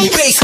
Bass.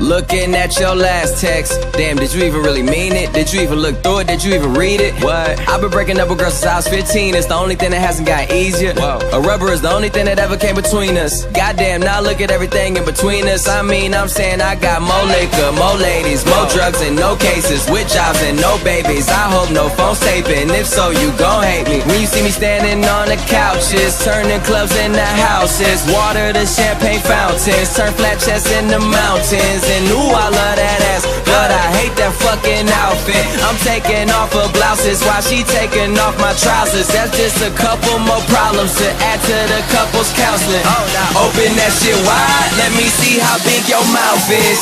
Looking at your last text, damn, did you even really mean it? Did you even look through it? Did you even read it? What? I've been breaking up with girls since I was 15. It's the only thing that hasn't got easier. Whoa. A rubber is the only thing that ever came between us. Goddamn, now look at everything in between us. I mean, I'm saying I got more liquor, more ladies, more drugs and no cases, with jobs and no babies. I hope no phone's taping. If so, you gon' hate me. When you see me standing on the couches, turning clubs into houses, water to champagne fountains, turn flat chests into mountains. And ooh, I love that ass, but I hate that fucking outfit. I'm taking off her blouses while she taking off my trousers. That's just a couple more problems to add to the couple's counseling. Open that shit wide, let me see how big your mouth is.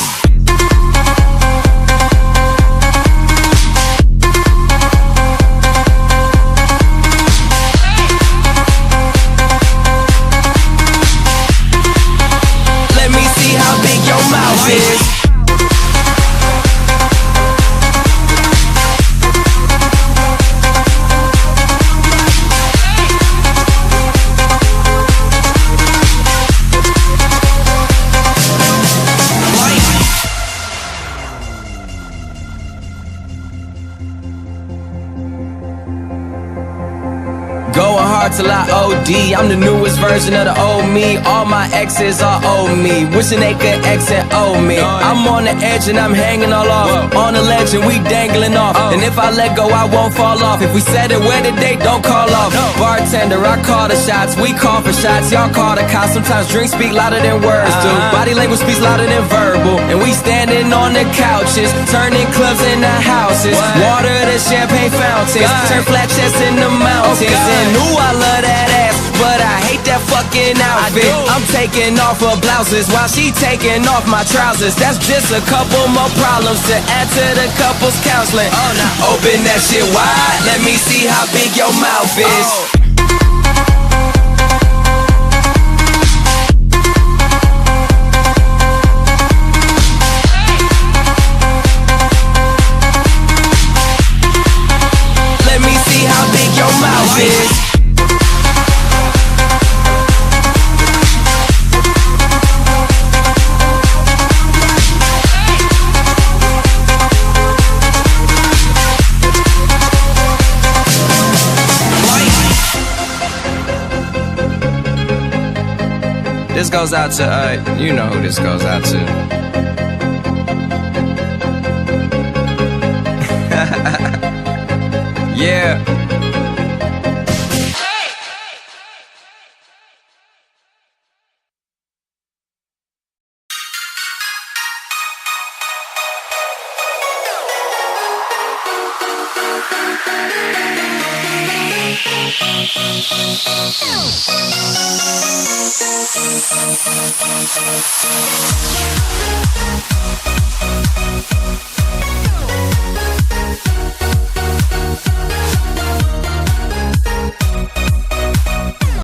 Let me see how big your mouth is. Going hard till I OD. I'm the newest version of the old me. All my exes are old me, wishing they could X and O me. I'm on the edge and I'm hanging all off. On the ledge and we dangling off. And if I let go, I won't fall off. If we said it where today, don't call off. Bartender, I call the shots. We call for shots, y'all call the cops. Sometimes drinks speak louder than words do. Body language speaks louder than verbal. And we standing on the couches, turning clubs into houses, water to champagne fountains, turn flat chests into mountains. And ooh, I love that ass, but I hate that fucking outfit. I'm taking off her blouses while she taking off my trousers. That's just a couple more problems to add to the couple's counseling. Open that shit wide, let me see how big your mouth is. Let me see how big your mouth is. This goes out to, you know who this goes out to. Yeah.